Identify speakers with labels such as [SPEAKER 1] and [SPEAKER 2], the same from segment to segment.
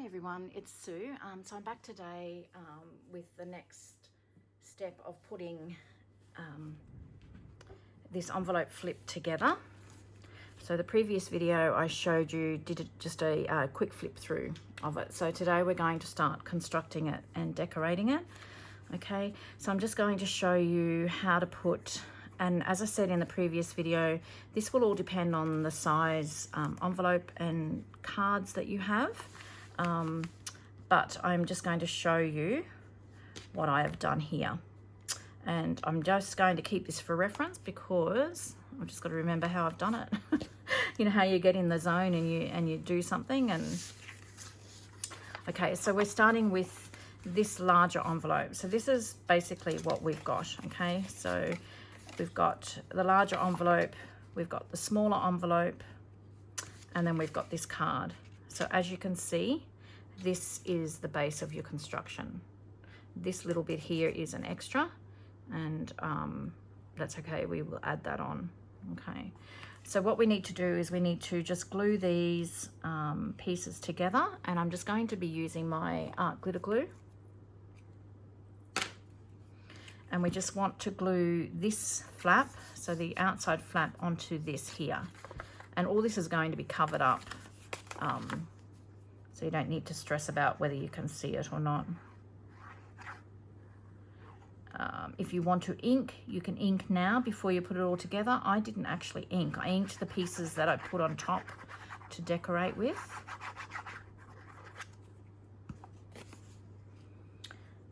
[SPEAKER 1] Hi everyone, it's Sue. So I'm back today with the next step of putting this envelope flip together. So the previous video I showed you did just a quick flip through of it. So today we're going to start constructing it and decorating it. Okay, so I'm just going to show you how to put, and as I said in the previous video, this will all depend on the size envelope and cards that you have. But I'm just going to show you what I have done here. And I'm just going to keep this for reference because I've just got to remember how I've done it. You know how you get in the zone and you do something. And okay, so we're starting with this larger envelope. So this is basically what we've got. Okay, so we've got the larger envelope, we've got the smaller envelope, and then we've got this card. So as you can see, this is the base of your construction. This little bit here is an extra, and that's okay, we will add that on. Okay, so what we need to do is we need to just glue these pieces together, and I'm just going to be using my art glitter glue. And we just want to glue this flap, so the outside flap, onto this here. And all this is going to be covered up, so you don't need to stress about whether you can see it or not. If you want to ink, you can ink now before you put it all together. I didn't actually ink. I inked the pieces that I put on top to decorate with.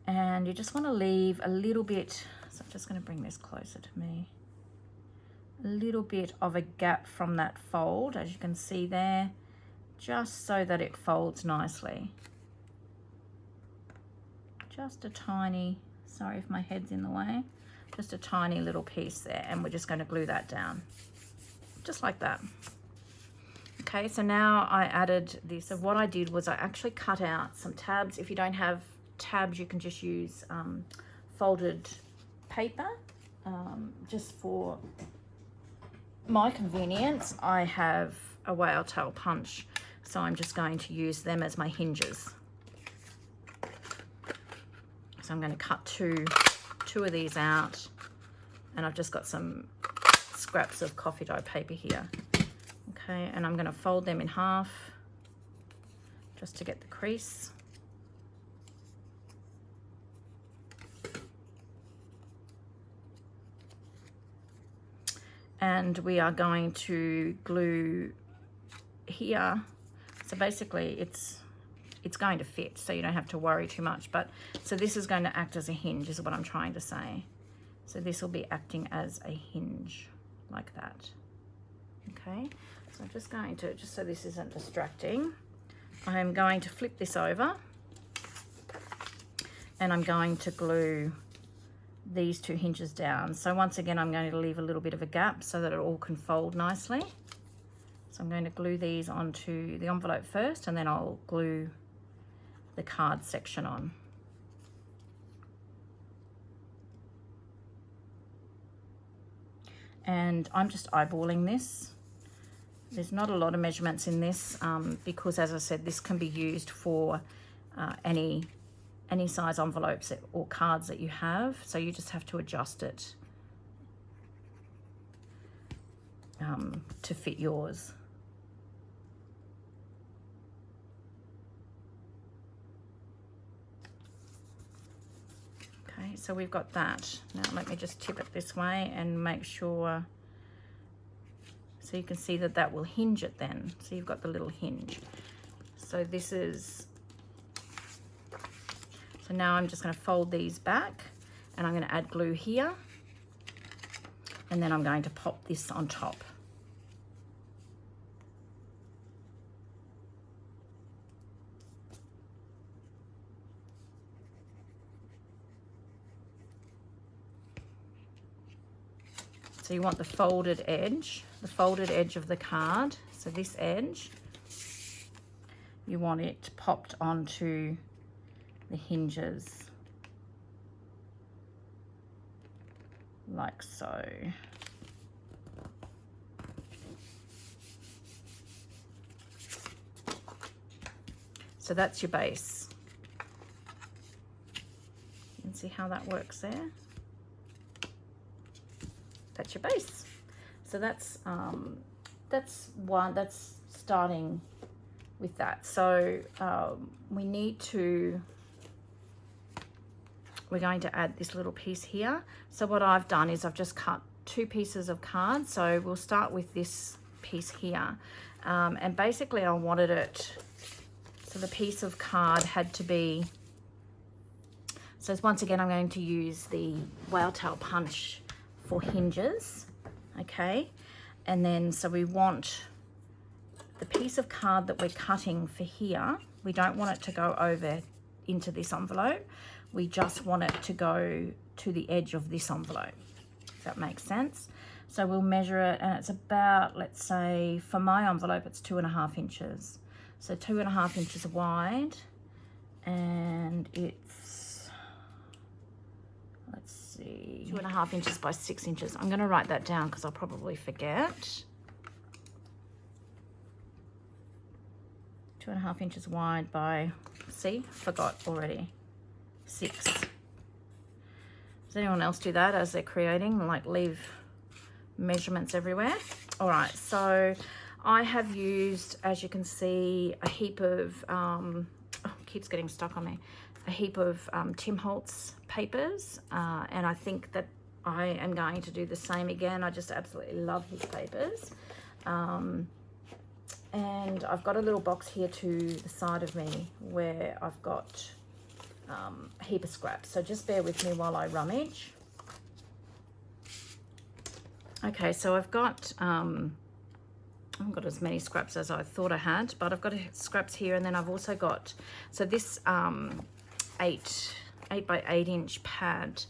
[SPEAKER 1] And you just want to leave a little bit, so I'm just going to bring this closer to me, a little bit of a gap from that fold, as you can see there, just so that it folds nicely. Just a tiny, sorry if my head's in the way, just a tiny little piece there, and we're just going to glue that down, just like that. Okay, so now I added this. So what I did was I actually cut out some tabs. If you don't have tabs, you can just use folded paper. Just for my convenience, I have a whale tail punch, so I'm just going to use them as my hinges. So I'm going to cut two of these out, and I've just got some scraps of coffee dye paper here. Okay, and I'm going to fold them in half just to get the crease. And we are going to glue here. So basically it's going to fit, so you don't have to worry too much. But so this is going to act as a hinge, is what I'm trying to say. So this will be acting as a hinge like that. Okay, so I'm just going to, just so this isn't distracting, I am going to flip this over, and I'm going to glue these two hinges down. So once again, I'm going to leave a little bit of a gap so that it all can fold nicely. So I'm going to glue these onto the envelope first, and then I'll glue the card section on. And I'm just eyeballing this. There's not a lot of measurements in this because, as I said, this can be used for any size envelopes or cards that you have, so you just have to adjust it to fit yours. Okay, so we've got that. Now let me just tip it this way and make sure, so you can see that that will hinge it then. So you've got the little hinge. So this is, so now I'm just going to fold these back, and I'm going to add glue here, and then I'm going to pop this on top. So you want the folded edge of the card. So this edge, you want it popped onto the hinges like so. So that's your base. You can see how that works there. That's your base. So that's one, that's starting with that. So we need to, we're going to add this little piece here. So what I've done is I've just cut 2 pieces of card. So we'll start with this piece here. And basically I wanted it, so the piece of card had to be, so once again, I'm going to use the whale tail punch for hinges, okay? And then, so we want the piece of card that we're cutting for here, we don't want it to go over into this envelope. We just want it to go to the edge of this envelope, if that makes sense. So we'll measure it, and it's about, let's say, for my envelope, it's 2.5 inches. So 2.5 inches wide, and it's, let's see, 2.5 inches by 6 inches. I'm going to write that down because I'll probably forget. 2.5 inches wide by, see, forgot already, 6. Does anyone else do that as they're creating, like leave measurements everywhere? All right, so I have used, as you can see, a heap of, keeps getting stuck on me, a heap of Tim Holtz papers, and I think that I am going to do the same again. I just absolutely love his papers. And I've got a little box here to the side of me where I've got a heap of scraps. So just bear with me while I rummage. Okay, so I've got, I haven't got as many scraps as I thought I had, but I've got scraps here, and then I've also got, so this 8 by 8 inch pad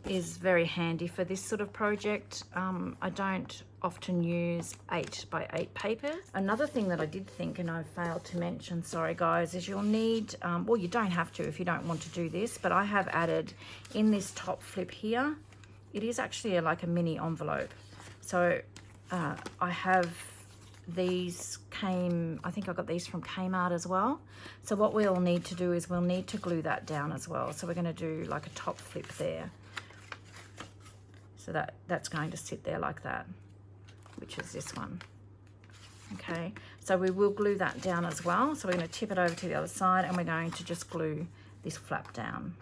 [SPEAKER 1] is very handy for this sort of project. I don't often use 8 by 8 papers. Another thing that I did think, and I failed to mention, sorry guys, is you'll need, well, you don't have to if you don't want to do this, but I have added in this top flip here, it is actually like a mini envelope. So I have these I think I got these from Kmart as well. So what we'll need to do is we'll need to glue that down as well. So we're going to do like a top flip there. So that's going to sit there like that, which is this one. Okay, so we will glue that down as well. So we're going to tip it over to the other side, and we're going to just glue this flap down.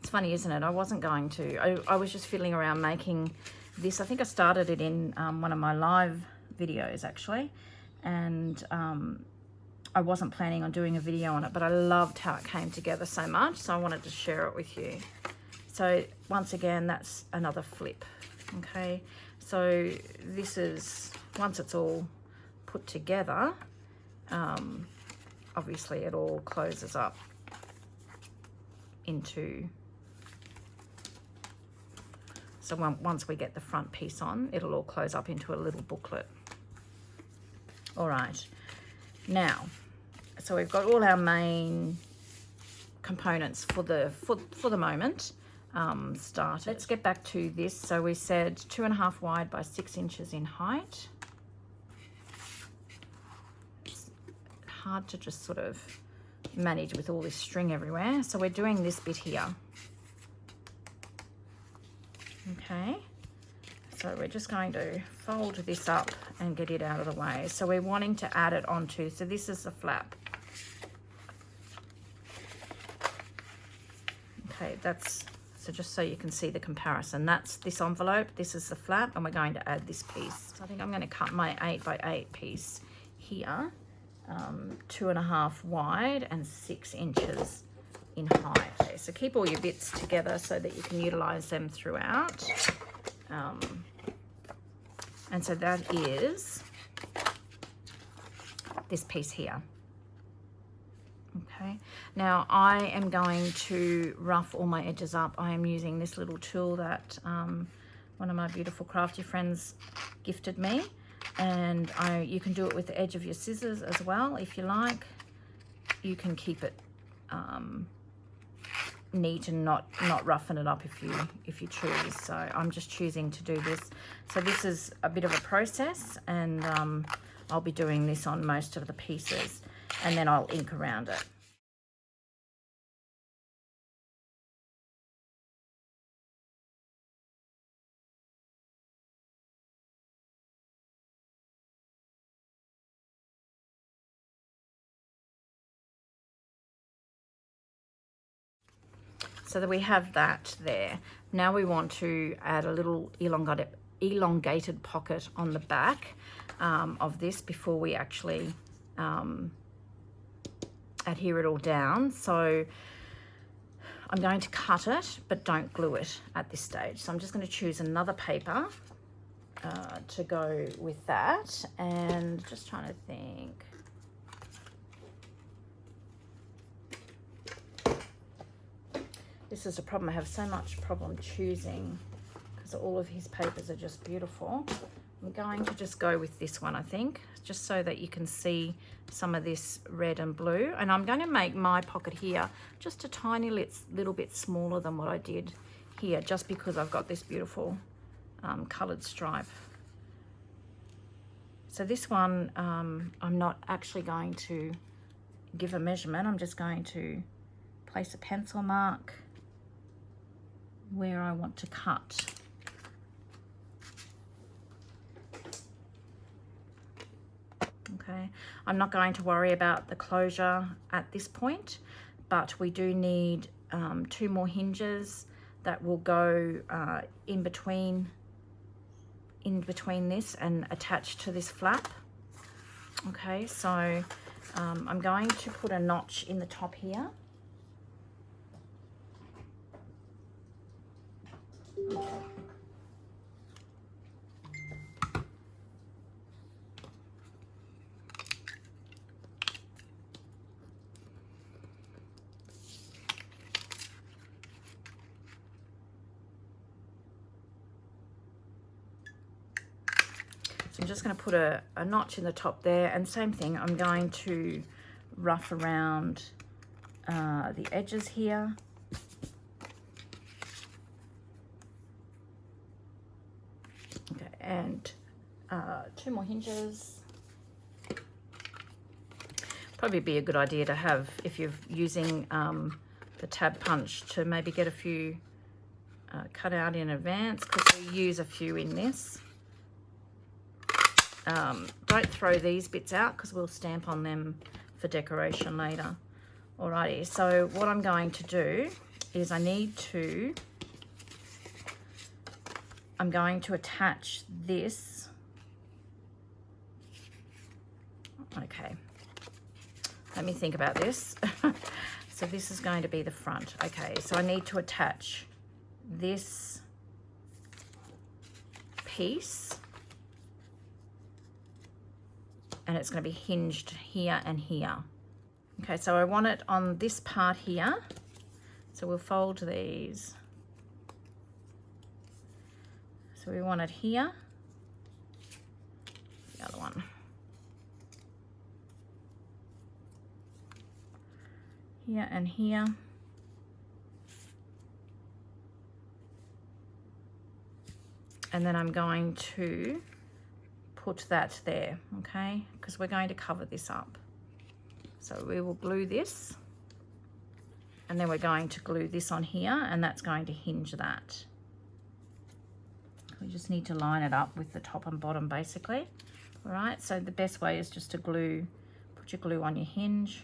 [SPEAKER 1] Funny, isn't it? I wasn't going to. I was just fiddling around making this. I think I started it in one of my live videos actually, and I wasn't planning on doing a video on it, but I loved how it came together so much, so I wanted to share it with you. So once again, that's another flip. Okay, so this is, once it's all put together, obviously it all closes up into, so once we get the front piece on, it'll all close up into a little booklet. All right, now, so we've got all our main components for the moment started. Let's get back to this. So we said 2.5 wide by 6 inches in height. It's hard to just sort of manage with all this string everywhere. So we're doing this bit here. Okay, so we're just going to fold this up and get it out of the way. So we're wanting to add it onto, so this is the flap. Okay, that's, so just so you can see the comparison, that's this envelope, this is the flap, and we're going to add this piece. So I think I'm going to cut my 8 by 8 piece here, 2.5 wide and 6 inches in height. Okay, so keep all your bits together so that you can utilize them throughout. And so that is this piece here. Okay, now I am going to rough all my edges up. I am using this little tool that one of my beautiful crafty friends gifted me, and you can do it with the edge of your scissors as well if you like. You can keep it neat and not roughen it up if you choose. So I'm just choosing to do this. So this is a bit of a process, and I'll be doing this on most of the pieces, and then I'll ink around it. So that we have that there. Now we want to add a little elongated pocket on the back of this before we actually adhere it all down. So I'm going to cut it, but don't glue it at this stage. So I'm just going to choose another paper to go with that, and just trying to think. This is a problem. I have so much problem choosing because all of his papers are just beautiful. I'm going to just go with this one, I think, just so that you can see some of this red and blue. And I'm going to make my pocket here just a tiny little bit smaller than what I did here, just because I've got this beautiful coloured stripe. So this one, I'm not actually going to give a measurement. I'm just going to place a pencil mark where I want to cut. Okay, I'm not going to worry about the closure at this point, but we do need 2 more hinges that will go in between this and attach to this flap. Okay, so I'm going to put a notch in the top here. So I'm just going to put a notch in the top there, and same thing, I'm going to rough around the edges here. Okay, and 2 more hinges. Probably be a good idea to have, if you're using the tab punch, to maybe get a few cut out in advance, because we use a few in this. Don't throw these bits out because we'll stamp on them for decoration later. Alrighty, so what I'm going to do is I'm going to attach this. Okay, let me think about this. So this is going to be the front. Okay, so I need to attach this piece, and it's going to be hinged here and here. Okay, so I want it on this part here. So we'll fold these. So we want it here. The other one. Here and here. And then I'm going to put that there, okay? Because we're going to cover this up. So we will glue this, and then we're going to glue this on here, and that's going to hinge that. We just need to line it up with the top and bottom, basically. All right, so the best way is just to glue, put your glue on your hinge.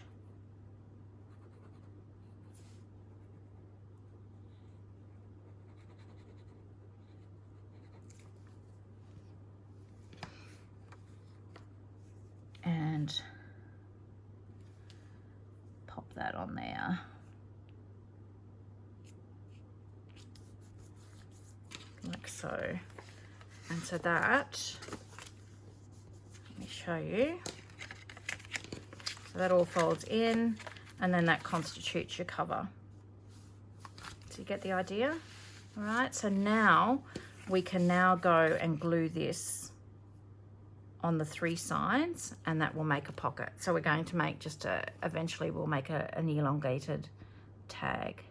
[SPEAKER 1] And pop that on there. Like so. And so that, let me show you. So that all folds in, and then that constitutes your cover. So you get the idea? All right, so now we can now go and glue this on the 3 sides, and that will make a pocket. So we're going to make just eventually we'll make an elongated tag.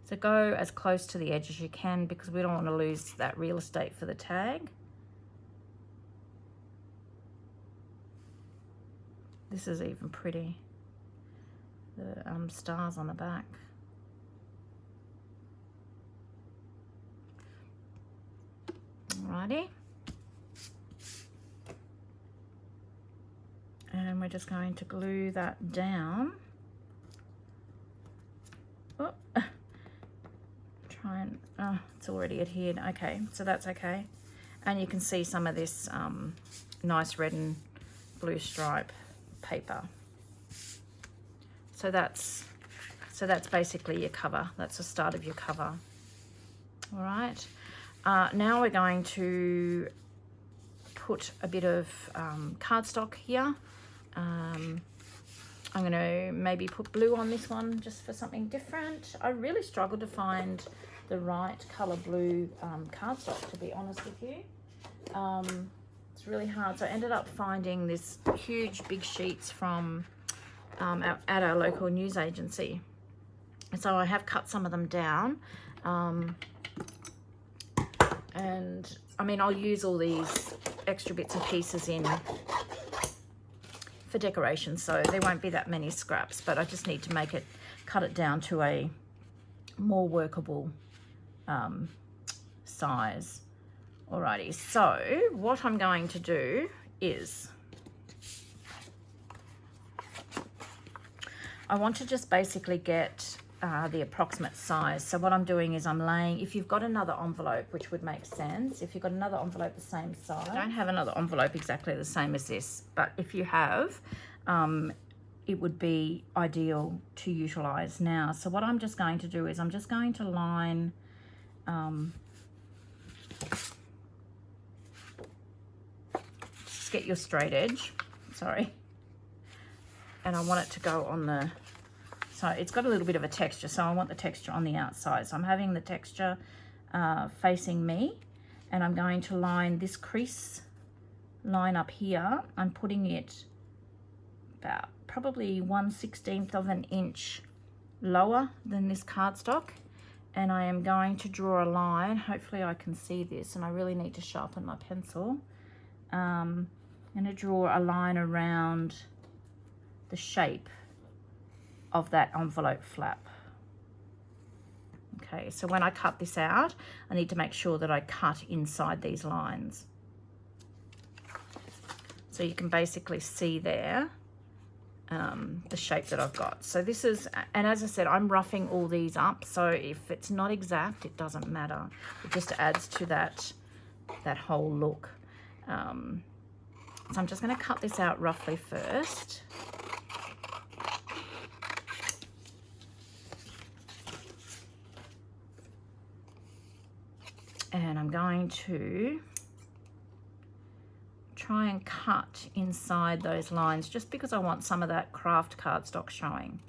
[SPEAKER 1] So go as close to the edge as you can because we don't want to lose that real estate for the tag. This is even pretty. The stars on the back. Alrighty. And we're just going to glue that down. Oh, try and, oh, it's already adhered. Okay, so that's okay. And you can see some of this nice red and blue stripe paper. So that's basically your cover. That's the start of your cover. All right. Now we're going to put a bit of cardstock here. I'm going to maybe put blue on this one just for something different. I really struggled to find the right color blue cardstock, to be honest with you. It's really hard. So I ended up finding this huge big sheets from at our local news agency. And so I have cut some of them down. And I mean, I'll use all these extra bits and pieces in for decoration, so there won't be that many scraps, but I just need to cut it down to a more workable size. Alrighty, so what I'm going to do is I want to just basically get the approximate size. So what I'm doing is I'm laying, if you've got another envelope, which would make sense, if you've got another envelope the same size, I don't have another envelope exactly the same as this, but if you have, it would be ideal to utilize now. So what I'm just going to do is I'm just going to line just get your straight edge, sorry, and I want it to go on the, so it's got a little bit of a texture, so I want the texture on the outside. So I'm having the texture facing me, and I'm going to line this crease line up here. I'm putting it about probably 1/16 of an inch lower than this cardstock, and I am going to draw a line. Hopefully I can see this, and I really need to sharpen my pencil. I'm going to draw a line around the shape of that envelope flap. Okay, so when I cut this out, I need to make sure that I cut inside these lines. So you can basically see there the shape that I've got. So this is, and as I said, I'm roughing all these up, so if it's not exact, it doesn't matter. It just adds to that whole look. So I'm just going to cut this out roughly first. And I'm going to try and cut inside those lines just because I want some of that craft cardstock showing.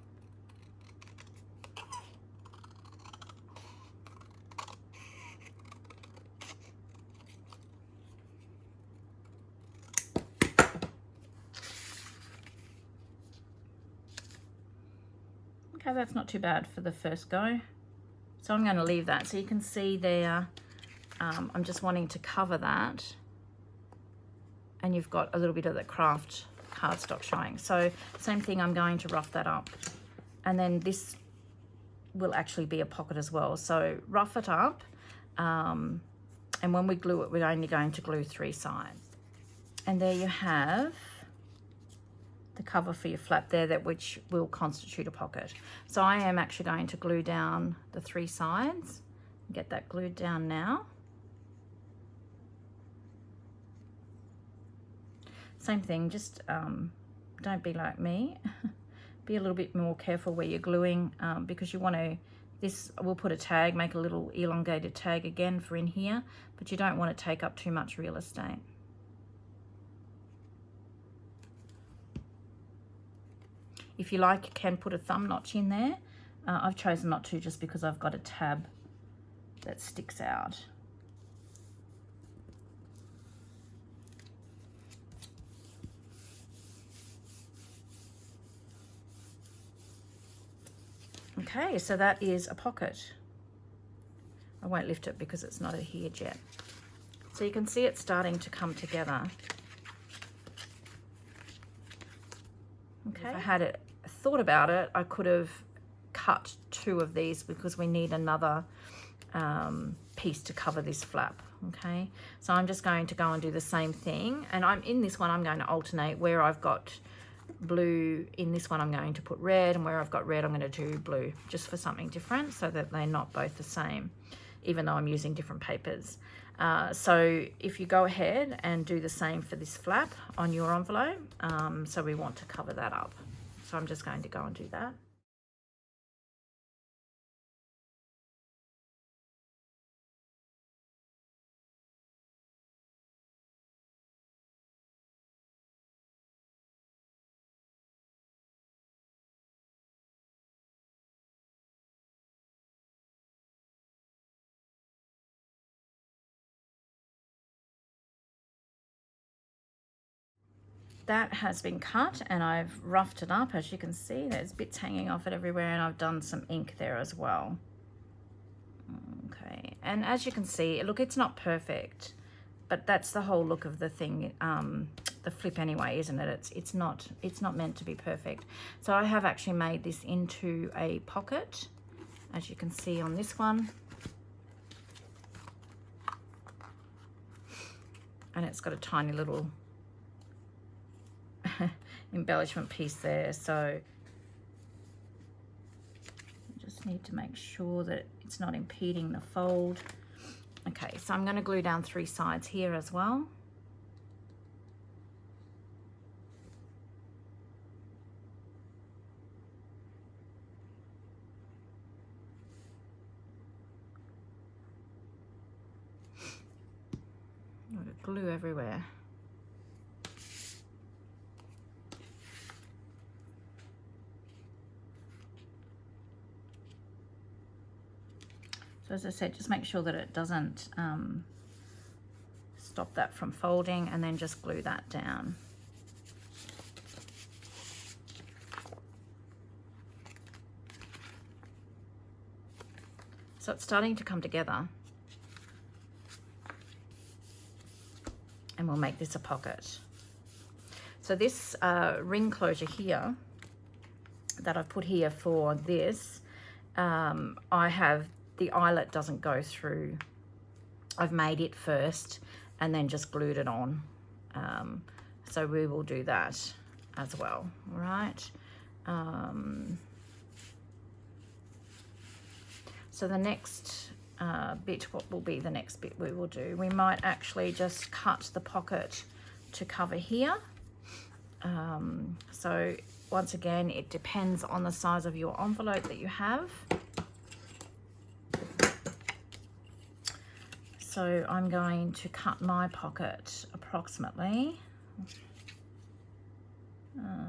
[SPEAKER 1] Okay, that's not too bad for the first go. So I'm going to leave that. So you can see there, I'm just wanting to cover that, and you've got a little bit of the craft cardstock showing. So same thing, I'm going to rough that up, and then this will actually be a pocket as well. So rough it up, and when we glue it, we're only going to glue 3 sides. And there you have the cover for your flap there, which will constitute a pocket. So I am actually going to glue down the 3 sides. Get that glued down now. Same thing, just don't be like me. Be a little bit more careful where you're gluing because you want to, we'll put a tag, make a little elongated tag again for in here, but you don't want to take up too much real estate. If you like, you can put a thumb notch in there. I've chosen not to just because I've got a tab that sticks out. Okay, so that is a pocket. I won't lift it because it's not adhered yet. So you can see it's starting to come together. Okay. If I had thought about it, I could have cut 2 of these because we need another piece to cover this flap. Okay, so I'm just going to go and do the same thing, and I'm in this one I'm going to alternate. Where I've got blue in this one I'm going to put red, and where I've got red I'm going to do blue, just for something different so that they're not both the same, even though I'm using different papers. So if you go ahead and do the same for this flap on your envelope, so we want to cover that up. So I'm just going to go and do that. That has been cut and I've roughed it up. As you can see, there's bits hanging off it everywhere, and I've done some ink there as well. Okay, and as you can see, look, it's not perfect, but that's the whole look of the thing, the flip anyway, isn't it? It's not meant to be perfect. So I have actually made this into a pocket, as you can see on this one. And it's got a tiny little embellishment piece there, so I just need to make sure that it's not impeding the fold. Okay, so I'm going to glue down 3 sides here as well. Glue everywhere. So as I said, just make sure that it doesn't stop that from folding, and then just glue that down. So it's starting to come together. And we'll make this a pocket. So this ring closure here that I've put here for this, I have the eyelet doesn't go through. I've made it first and then just glued it on. So we will do that as well, all right? So the next bit, what will be the next bit we will do? We might actually just cut the pocket to cover here. So once again, it depends on the size of your envelope that you have. So I'm going to cut my pocket approximately. I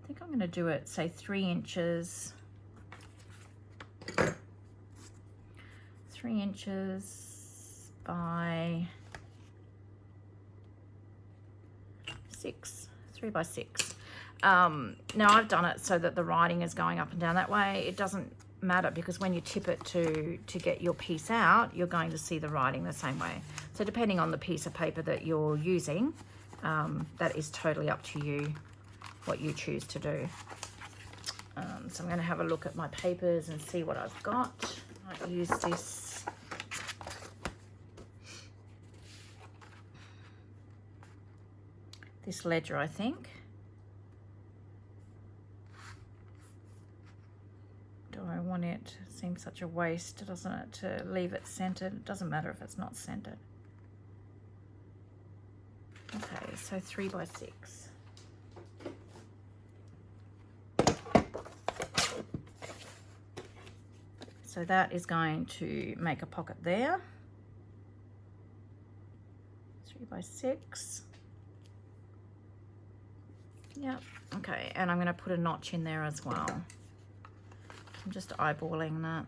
[SPEAKER 1] think I'm going to do it, say 3 inches. 3 inches by 6, 3 by 6. Now I've done it so that the writing is going up and down that way. It doesn't matter because when you tip it to get your piece out, you're going to see the writing the same way. So depending on the piece of paper that you're using, that is totally up to you what you choose to do. So I'm going to have a look at my papers and see what I've got. I use this ledger, I think. Do I want it? It seems such a waste, doesn't it, to leave it centered? It doesn't matter if it's not centered. Okay, so 3 by 6. So that is going to make a pocket there. 3 by 6. Yep, okay, and I'm going to put a notch in there as well. I'm just eyeballing that.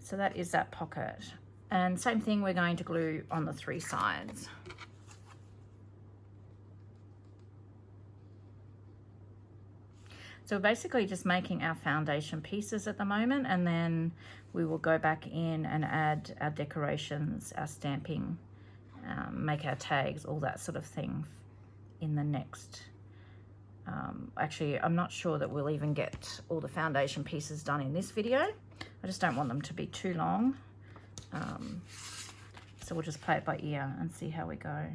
[SPEAKER 1] So that is that pocket. And same thing, we're going to glue on the 3 sides. So we're basically just making our foundation pieces at the moment, and then we will go back in and add our decorations, our stamping, make our tags, all that sort of thing in the next. Actually, I'm not sure that we'll even get all the foundation pieces done in this video. I just don't want them to be too long. So we'll just play it by ear and see how we go.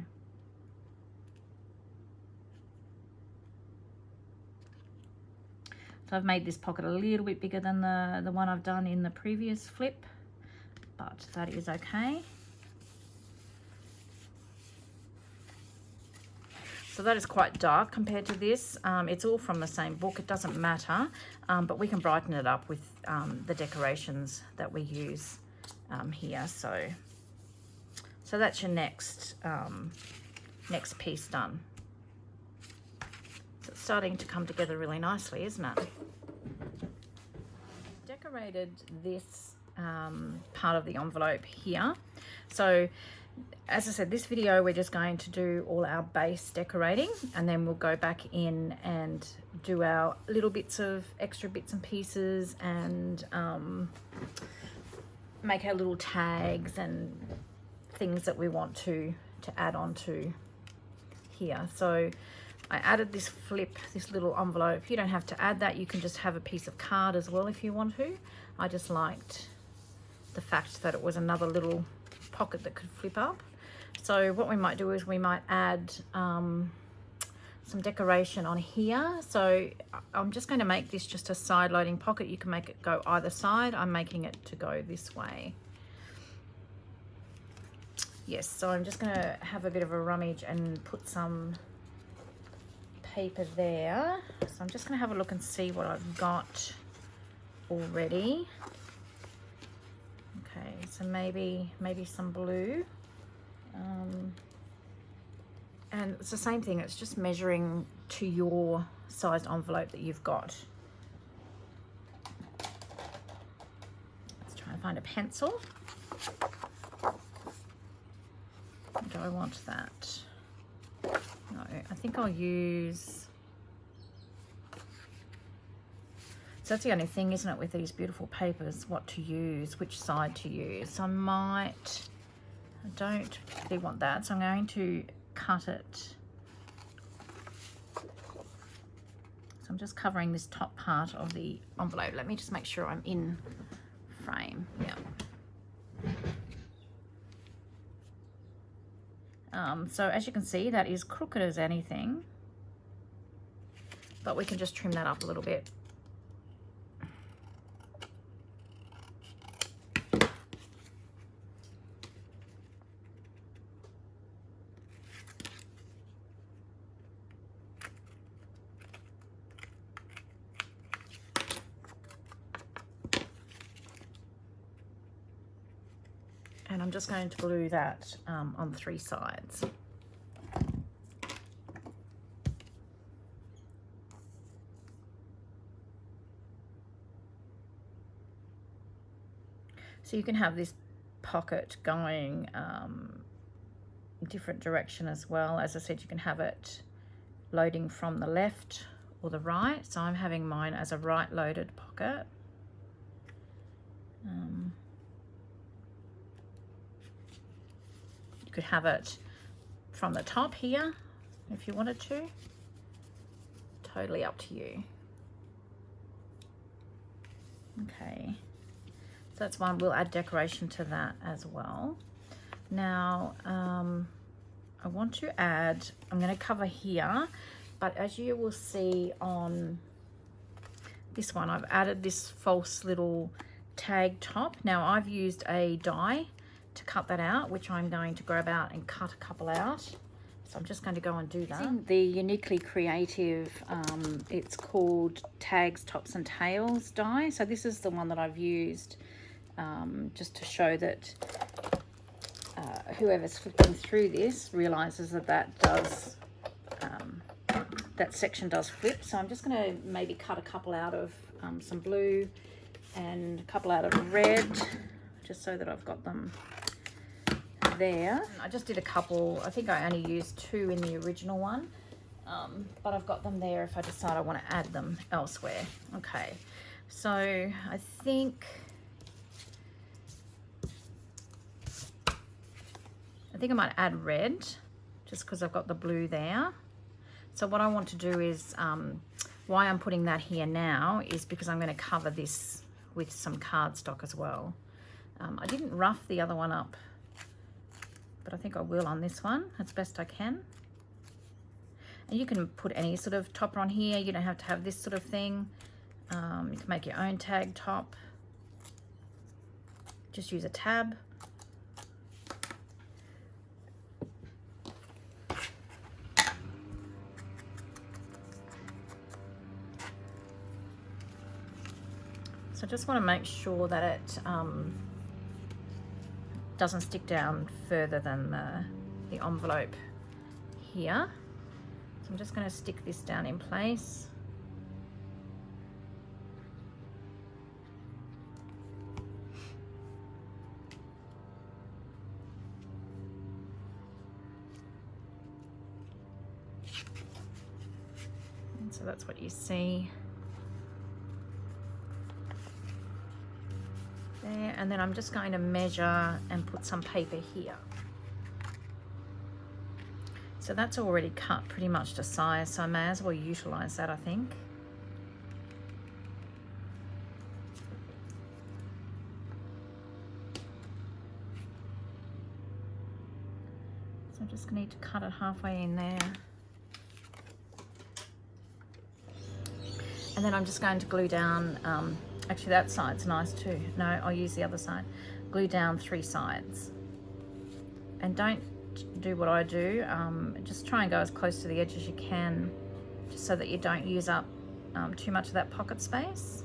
[SPEAKER 1] So I've made this pocket a little bit bigger than the one I've done in the previous flip, but that is okay. So that is quite dark compared to this. It's all from the same book, it doesn't matter, but we can brighten it up with the decorations that we use here. So that's your next piece done. So it's starting to come together really nicely, isn't it? Decorated this part of the envelope here. So as I said, this video we're just going to do all our base decorating, and then we'll go back in and do our little bits of extra bits and pieces, and make our little tags and things that we want to add on to here. So I added this flip, this little envelope. You don't have to add that, you can just have a piece of card as well if you want to. I just liked the fact that it was another little pocket that could flip up. So what we might do is we might add some decoration on here. So I'm just going to make this just a side loading pocket. You can make it go either side. I'm making it to go this way. Yes, so I'm just going to have a bit of a rummage and put some paper there. So I'm just going to have a look and see what I've got already. Okay, so maybe some blue. And it's the same thing, it's just measuring to your sized envelope that you've got. Let's try and find a pencil. Do I want that? No, I think I'll use... So that's the only thing, isn't it, with these beautiful papers, what to use, which side to use. So I don't really want that, so I'm going to cut it. So I'm just covering this top part of the envelope. Let me just make sure I'm in frame. Yeah. So as you can see, that is crooked as anything, but we can just trim that up a little bit. And I'm just going to glue that on 3 sides. So you can have this pocket going different direction as well. As I said, you can have it loading from the left or the right. So I'm having mine as a right loaded pocket. You could have it from the top here if you wanted to. Totally up to you. Okay, so that's one. We'll add decoration to that as well. Now I want to add, I'm going to cover here, but as you will see on this one, I've added this false little tag top. Now I've used a die to cut that out, which I'm going to grab out and cut a couple out. So I'm just going to go and do that. Using the Uniquely Creative, it's called Tags, Tops and Tails die. So this is the one that I've used just to show that whoever's flipping through this realizes that that section does flip. So I'm just going to maybe cut a couple out of some blue and a couple out of red. just so that I've got them there. I just did a couple. I think I only used 2 in the original one, but I've got them there if I decide I want to add them elsewhere. Okay, so I think I might add red just because I've got the blue there. So what I want to do is, why I'm putting that here now is because I'm going to cover this with some cardstock as well. I didn't rough the other one up, but I think I will on this one as best I can. And you can put any sort of topper on here. You don't have to have this sort of thing. You can make your own tag top. Just use a tab. So I just want to make sure that it doesn't stick down further than the envelope here. So I'm just going to stick this down in place. And so that's what you see there. And then I'm just going to measure and put some paper here. So that's already cut pretty much to size, so I may as well utilize that, I think. So I'm just going to need to cut it halfway in there. And then I'm just going to glue down, actually that side's nice too. No, I'll use the other side. Glue down 3 sides. And don't do what I do, just try and go as close to the edge as you can, just so that you don't use up too much of that pocket space.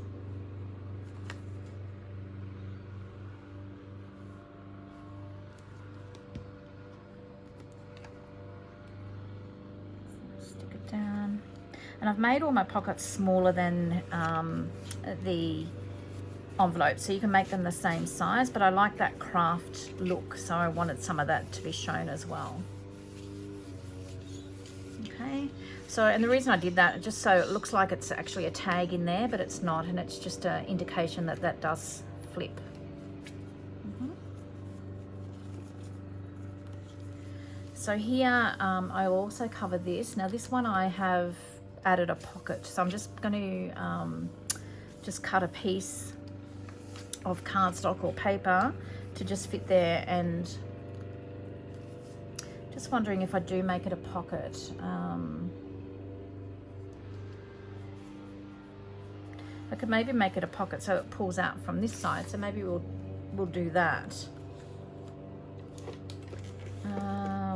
[SPEAKER 1] Stick it down. And I've made all my pockets smaller than the envelope, so you can make them the same size, but I like that craft look, so I wanted some of that to be shown as well. Okay, so, and the reason I did that, just so it looks like it's actually a tag in there, but it's not, and it's just an indication that that does flip. So here I also cover this. Now this one I have added a pocket, so I'm just going to just cut a piece of cardstock or paper to just fit there, and just wondering if I do make it a pocket. I could maybe make it a pocket so it pulls out from this side, so maybe we'll do that.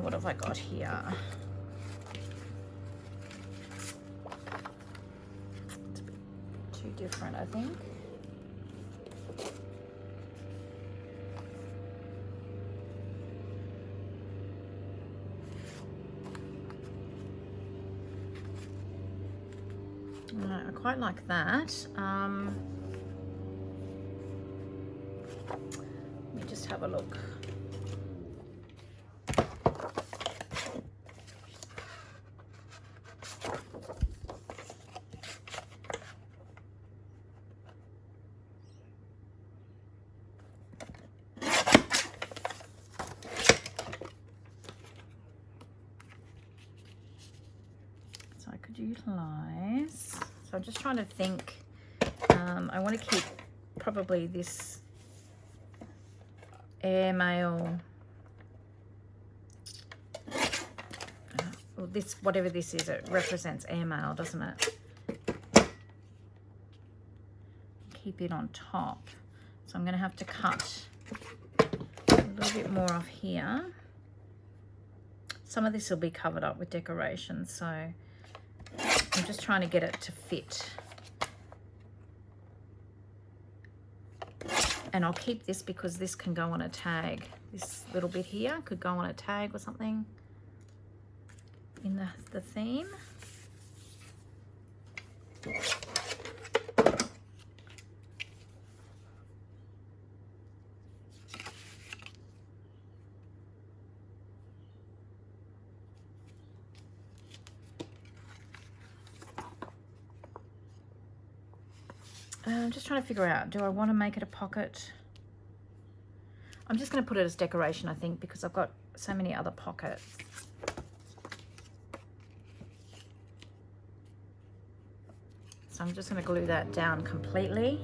[SPEAKER 1] What have I got here? It's a bit too different, I think. I quite like that. Let me just have a look. So I could utilize. So I'm just trying to think. I want to keep probably this airmail, or this, whatever this is, it represents airmail, doesn't it? Keep it on top. So I'm going to have to cut a little bit more off here. Some of this will be covered up with decorations, so I'm just trying to get it to fit. And I'll keep this because this can go on a tag. This little bit here could go on a tag or something in the theme. I'm just trying to figure out, do I want to make it a pocket? I'm just going to put it as decoration, I think, because I've got so many other pockets. So I'm just going to glue that down completely.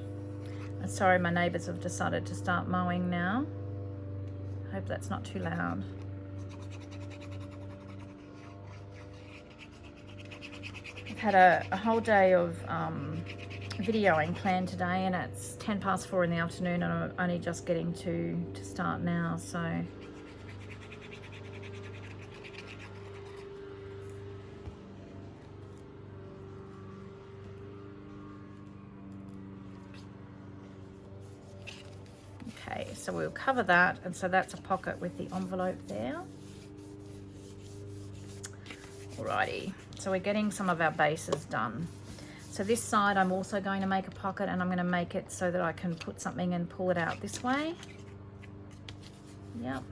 [SPEAKER 1] I'm sorry, my neighbours have decided to start mowing now. I hope that's not too loud. I've had a whole day of videoing planned today, and it's 4:10 in the afternoon, and I'm only just getting to start now, so okay, so we'll cover that, and so that's a pocket with the envelope there. Alrighty, so we're getting some of our bases done. So this side I'm also going to make a pocket, and I'm going to make it so that I can put something and pull it out this way. Yep.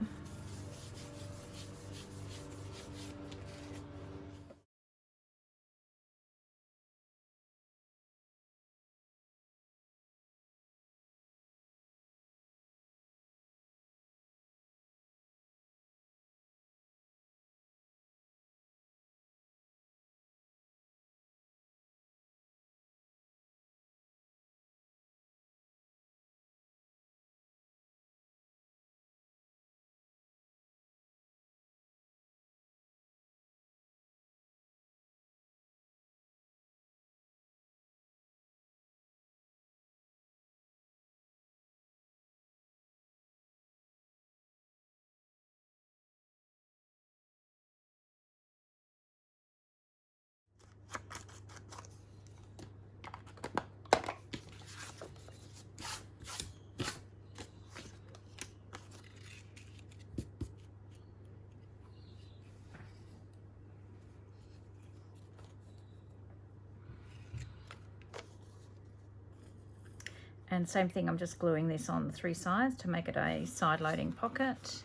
[SPEAKER 1] And same thing, I'm just gluing this on the 3 sides to make it a side loading pocket.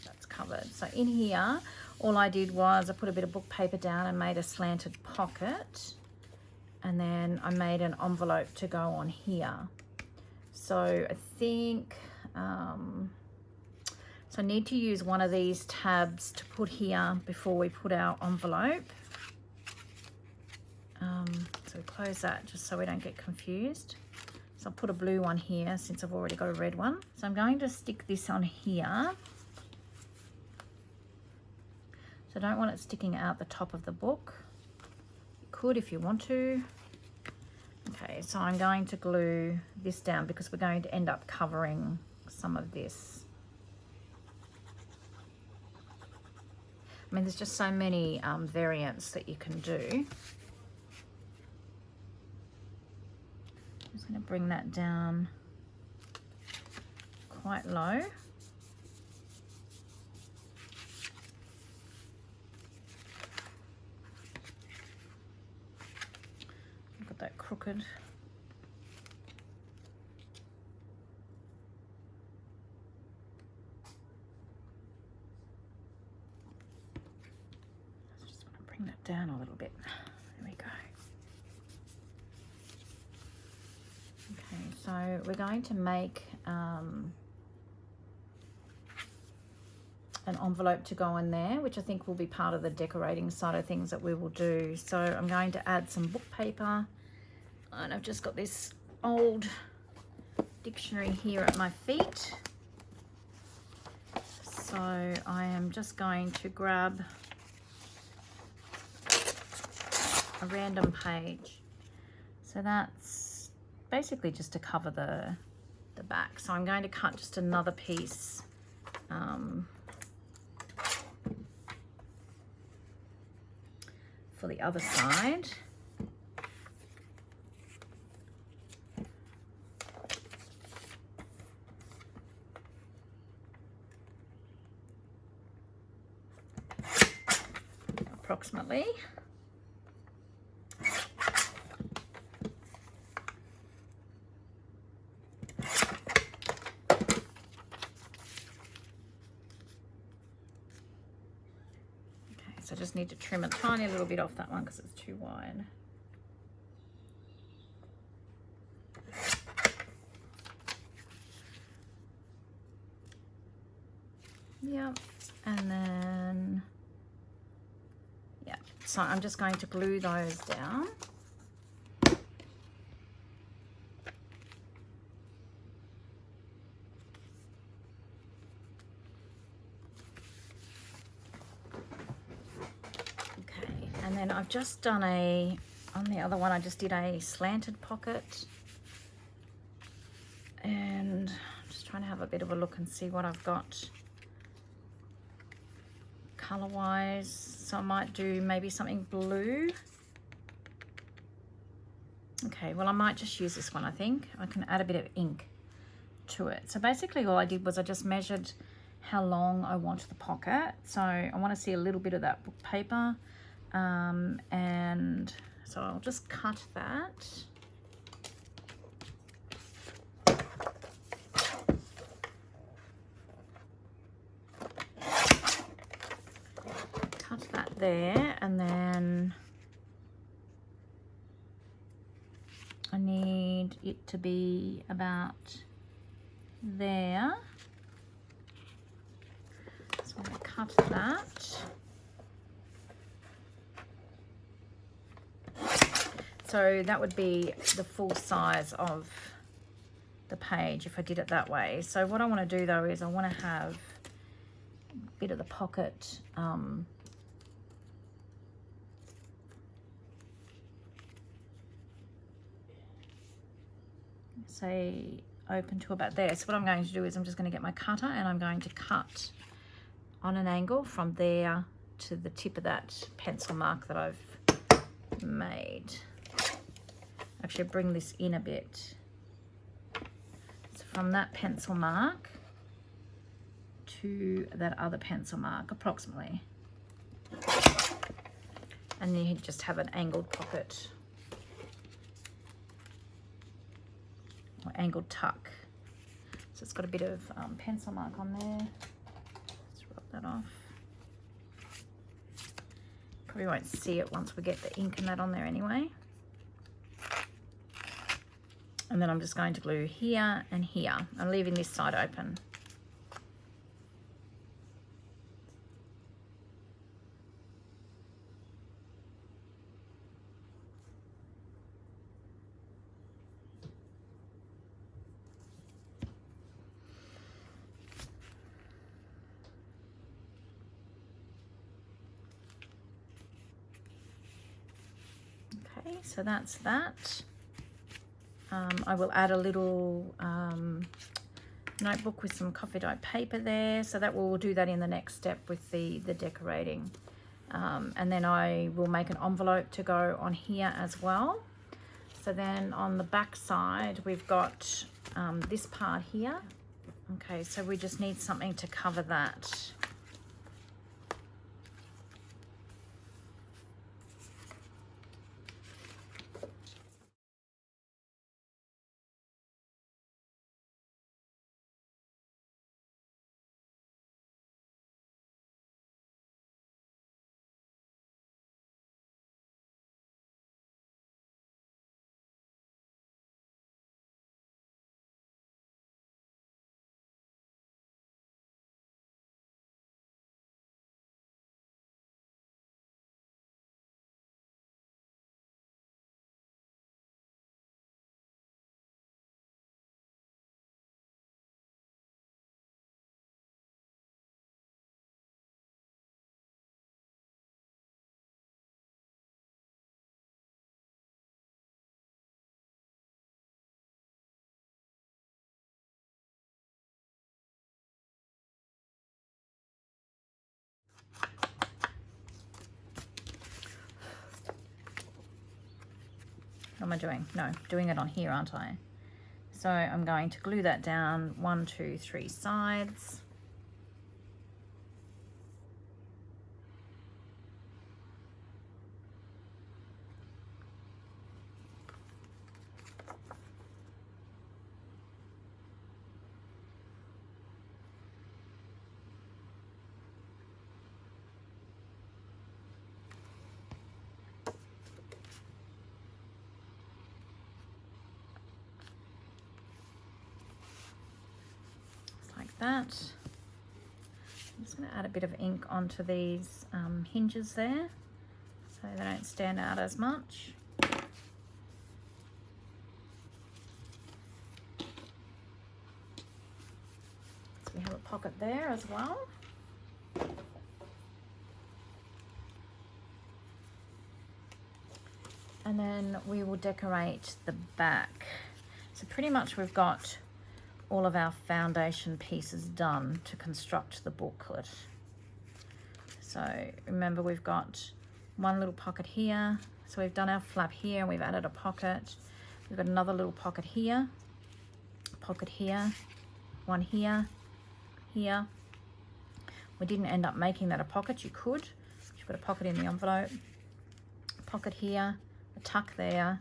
[SPEAKER 1] That's covered. So in here, all I did was I put a bit of book paper down and made a slanted pocket. And then I made an envelope to go on here. So I think, so I need to use one of these tabs to put here before we put our envelope. So close that just so we don't get confused. So I'll put a blue one here since I've already got a red one. So I'm going to stick this on here. So I don't want it sticking out the top of the book. You could if you want to. Okay, so I'm going to glue this down because we're going to end up covering some of this. I mean, there's just so many variants that you can do. I'm just going to bring that down quite low. Got that crooked. Just want to bring that down a little bit. There we go. Okay, so we're going to make an envelope to go in there, which I think will be part of the decorating side of things that we will do. So I'm going to add some book paper, and I've just got this old dictionary here at my feet. So I am just going to grab a random page. So that's basically just to cover the back. So I'm going to cut just another piece for the other side. Approximately. So I just need to trim a tiny little bit off that one because it's too wide. Yep, and then, yeah, so I'm just going to glue those down. Okay, and then I've just done on the other one, I just did a slanted pocket. And I'm just trying to have a bit of a look and see what I've got color wise. So I might do maybe something blue. Okay, well I might just use this one. I think I can add a bit of ink to it. So basically all I did was I just measured how long I want the pocket. So I want to see a little bit of that book paper, and so I'll just cut that. Cut that there, and then I need it to be about there. So I'm going to cut that. So that would be the full size of the page if I did it that way. So what I want to do though is I want to have a bit of the pocket say open to about there. So what I'm going to do is I'm just going to get my cutter and I'm going to cut on an angle from there to the tip of that pencil mark that I've made. Actually bring this in a bit. So from that pencil mark to that other pencil mark approximately. And then you just have an angled pocket. Or angled tuck. So it's got a bit of pencil mark on there. Let's rub that off. Probably won't see it once we get the ink and that on there anyway. And then I'm just going to glue here and here. I'm leaving this side open. Okay, so that's that. I will add a little notebook with some coffee dye paper there, so that we'll do that in the next step with the decorating. And then I will make an envelope to go on here as well. So then on the back side we've got this part here. Okay, so we just need something to cover that. What am I doing? No, doing it on here, aren't I? So I'm going to glue that down 1, 2, 3 sides. like that. I'm just going to add a bit of ink onto these hinges there so they don't stand out as much. So we have a pocket there as well. And then we will decorate the back. So pretty much we've got all of our foundation pieces done to construct the booklet. So remember, we've got one little pocket here. So we've done our flap here and we've added a pocket. We've got another little pocket here, one here, here. We didn't end up making that a pocket. You could. You've got a pocket in the envelope, pocket here, a tuck there.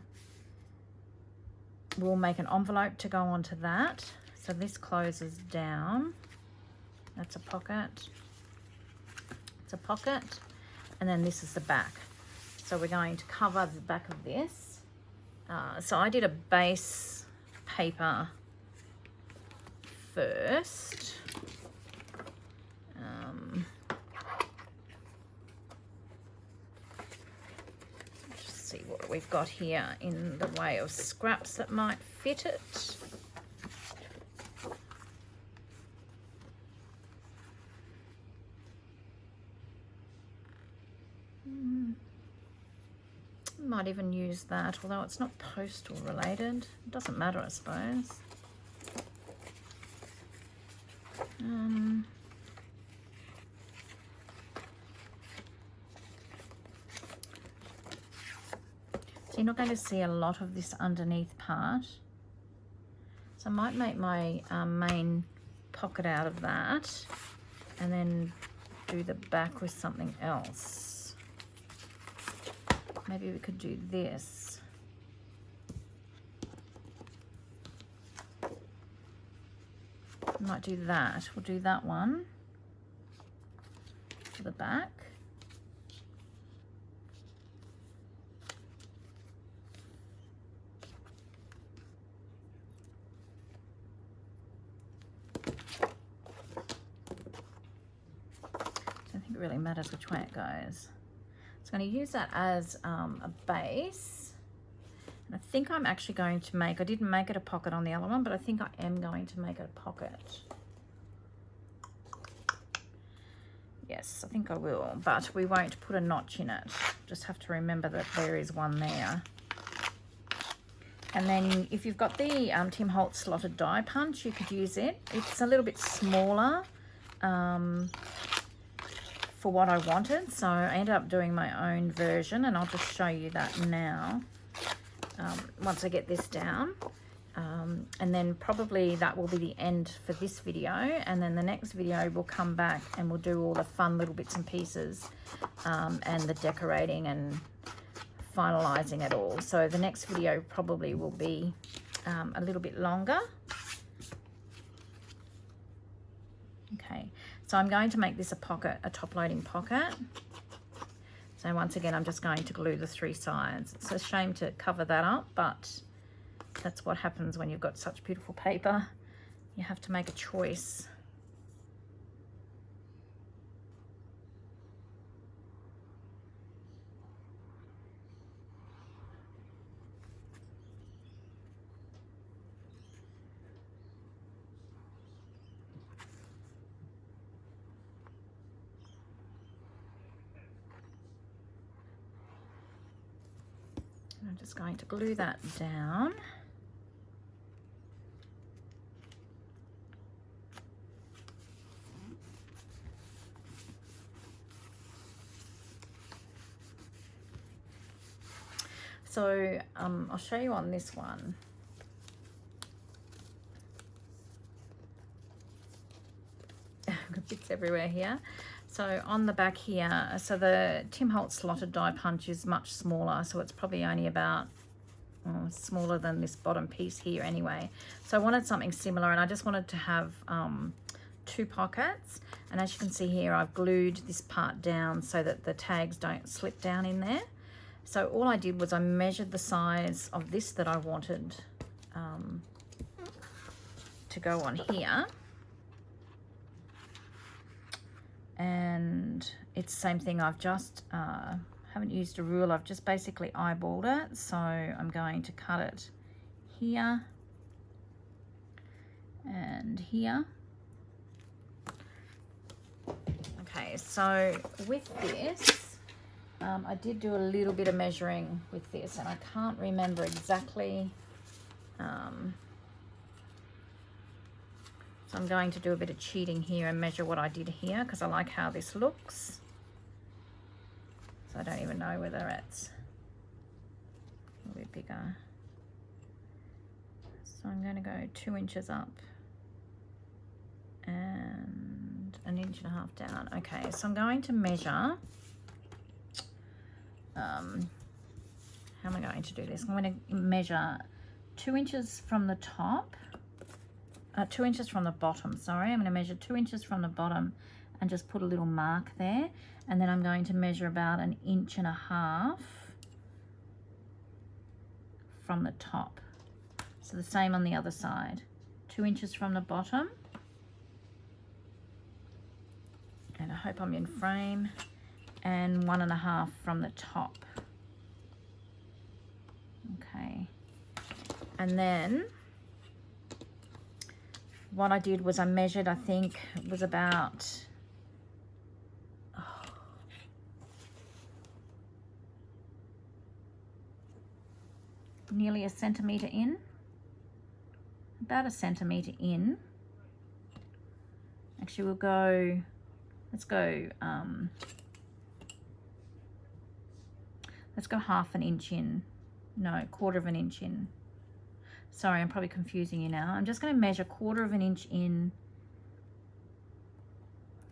[SPEAKER 1] We'll make an envelope to go onto that. So this closes down. That's a pocket. It's a pocket. And then this is the back. So we're going to cover the back of this. So I did a base paper first. Just see what we've got here in the way of scraps that might fit it. Might even use that, although it's not postal related. It doesn't matter, I suppose. So you're not going to see a lot of this underneath part. So I might make my main pocket out of that and then do the back with something else. Maybe we could do this. I might do that. We'll do that one for the back. I don't think it really matters which way it goes. So I'm going to use that as a base. And I think I'm actually going to make, I didn't make it a pocket on the other one, but I think I am going to make it a pocket. Yes, I think I will, but we won't put a notch in it. Just have to remember that there is one there. And then if you've got the Tim Holtz slotted die punch, you could use it. It's a little bit smaller for what I wanted, so I ended up doing my own version, and I'll just show you that now once I get this down. And then probably that will be the end for this video, and then the next video we'll come back and we'll do all the fun little bits and pieces and the decorating and finalizing it all. So the next video probably will be a little bit longer. Okay, so I'm going to make this a pocket, a top loading pocket. So once again, I'm just going to glue the 3 sides. It's a shame to cover that up, but that's what happens when you've got such beautiful paper. You have to make a choice. I'm just going to glue that down. So I'll show you on this one. Bits everywhere here. So on the back here, so the Tim Holtz slotted die punch is much smaller, so it's probably only about smaller than this bottom piece here anyway. So I wanted something similar, and I just wanted to have 2 pockets. And as you can see here, I've glued this part down so that the tags don't slip down in there. So all I did was I measured the size of this that I wanted to go on here. and it's the same thing. I've just haven't used a rule, I've just basically eyeballed it. So I'm going to cut it here and here. Okay, so with this, I did do a little bit of measuring with this, and I can't remember exactly. So I'm going to do a bit of cheating here and measure what I did here, because I like how this looks. So I don't even know whether it's a little bit bigger. So I'm going to go 2 inches up and 1.5 inches down. Okay, so I'm going to measure. How am I going to do this? I'm going to measure 2 inches from the top. 2 inches from the bottom, sorry. I'm going to measure 2 inches from the bottom and just put a little mark there. And then I'm going to measure about 1.5 inches from the top. So the same on the other side. 2 inches from the bottom. And I hope I'm in frame. And 1.5 from the top. Okay. And then what I did was I measured, I think it was about nearly 1 centimetre in, about 1 centimetre in. Actually, we'll go, let's go 1/2 inch in, no, 1/4 inch in. Sorry, I'm probably confusing you now. I'm just going to measure 1/4 inch in,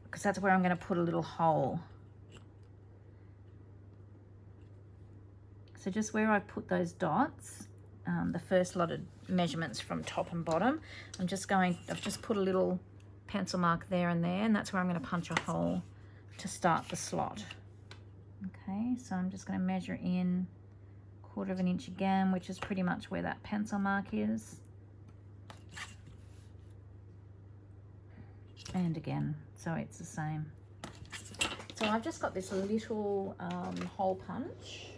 [SPEAKER 1] because that's where I'm going to put a little hole. So just where I put those dots, the first lot of measurements from top and bottom, I've just put a little pencil mark there and there, and that's where I'm going to punch a hole to start the slot. Okay, so I'm just going to measure in 1/4 inch again, which is pretty much where that pencil mark is. And again, so it's the same. So I've just got this little hole punch.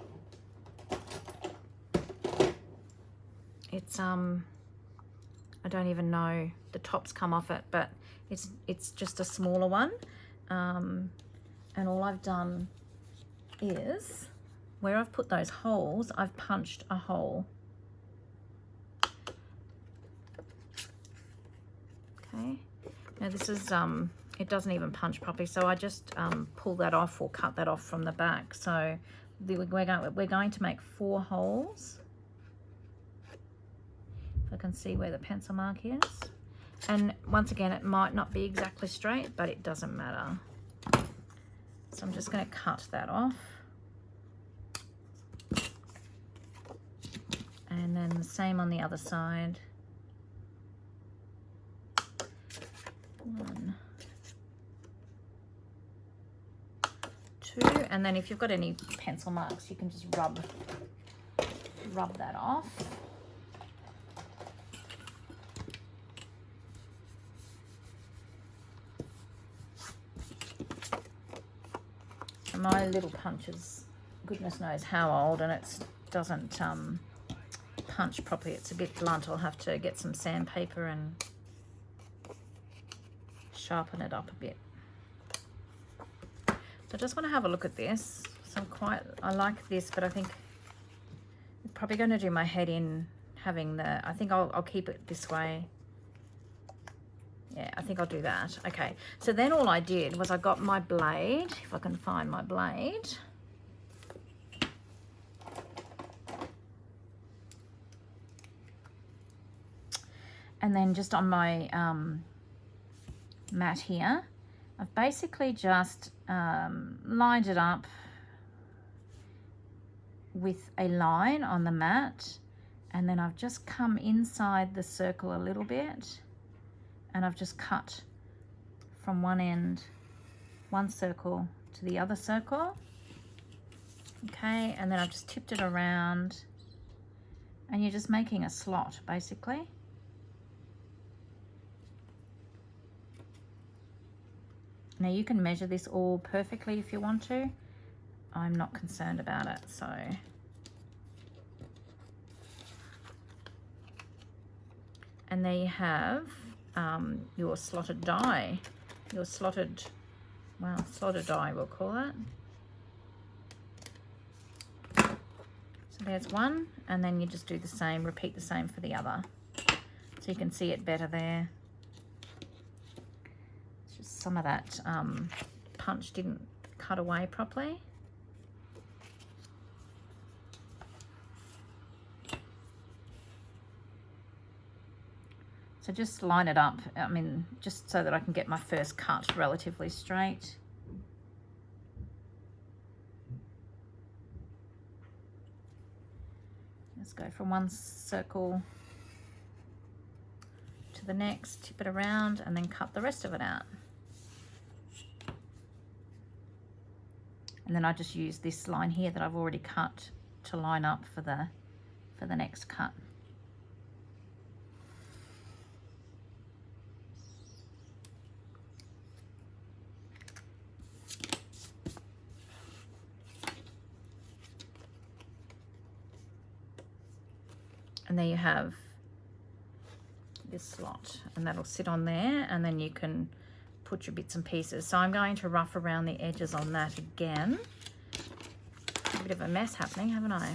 [SPEAKER 1] It's I don't even know, the top's come off it, but it's just a smaller one. And all I've done is, where I've put those holes, I've punched a hole. Okay, now this is, it doesn't even punch properly, so I just pull that off or cut that off from the back. So we're going to make 4 holes. If I can see where the pencil mark is. And once again, it might not be exactly straight, but it doesn't matter. So I'm just going to cut that off. And then the same on the other side. 1, 2, and then if you've got any pencil marks, you can just rub that off. And my little punch is, goodness knows how old, and it doesn't punch properly. It's a bit blunt. I'll have to get some sandpaper and sharpen it up a bit. So I just want to have a look at this. So I like this, but I think I'm probably going to do my head in having I think I'll keep it this way. Yeah, I think I'll do that. Okay, so then all I did was I got my blade, if I can find my blade. And then just on my mat here, I've basically just lined it up with a line on the mat, and then I've just come inside the circle a little bit, and I've just cut from one circle to the other circle. Okay, and then I've just tipped it around, and you're just making a slot basically. Now you can measure this all perfectly if you want to. I'm not concerned about it, so. And there you have your slotted die, your slotted die we'll call it. So there's one, and then you just do the same, repeat the same for the other. So you can see it better there. It's just some of that punch didn't cut away properly. So just line it up, I mean, just so that I can get my first cut relatively straight. Let's go from one circle to the next, tip it around, and then cut the rest of it out. And then I just use this line here that I've already cut to line up for the next cut. And there you have this slot, and that'll sit on there, and then you can put your bits and pieces. So I'm going to rough around the edges on that again. A bit of a mess happening, haven't I?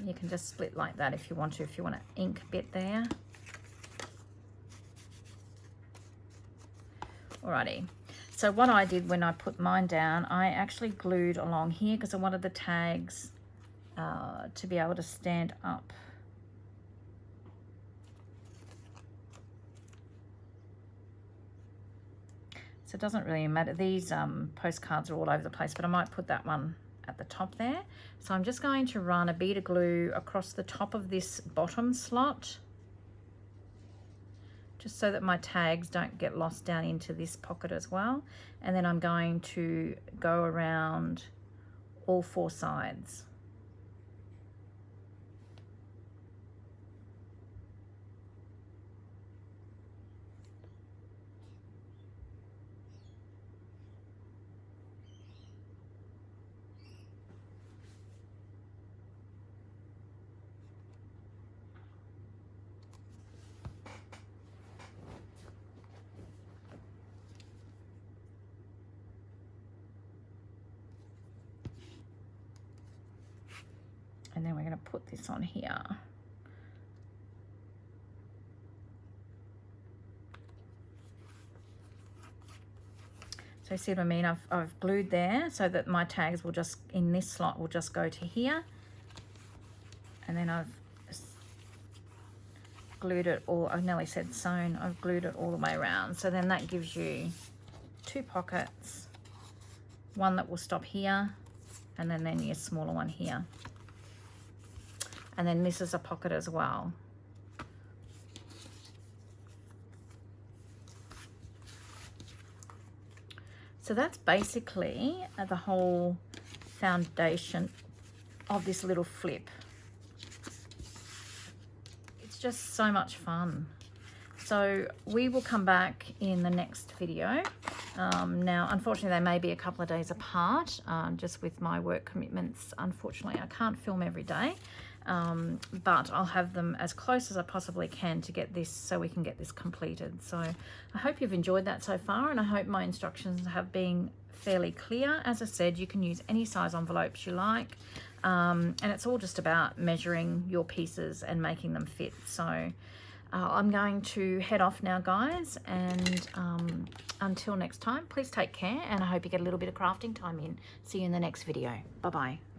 [SPEAKER 1] You can just split like that if you want to, if you want an ink bit there. Alrighty. So what I did when I put mine down, I actually glued along here because I wanted the tags to be able to stand up. So it doesn't really matter. These postcards are all over the place, but I might put that one at the top there. So I'm just going to run a bead of glue across the top of this bottom slot, just so that my tags don't get lost down into this pocket as well. And then I'm going to go around all four sides. And then we're going to put this on here. So you see what I mean? I've glued there so that my tags will just, in this slot, will just go to here. And then I've glued it all, I nearly said sewn, I've glued it all the way around. So then that gives you two pockets, one that will stop here, and then your smaller one here. And then this is a pocket as well. So that's basically the whole foundation of this little flip. It's just so much fun. So we will come back in the next video. Now, unfortunately, they may be a couple of days apart, just with my work commitments. Unfortunately, I can't film every day. But I'll have them as close as I possibly can to get this, so we can get this completed. So I hope you've enjoyed that so far, and I hope my instructions have been fairly clear. As I said, you can use any size envelopes you like, and it's all just about measuring your pieces and making them fit. So I'm going to head off now, guys, and until next time, please take care, and I hope you get a little bit of crafting time in. See you in the next video. Bye-bye.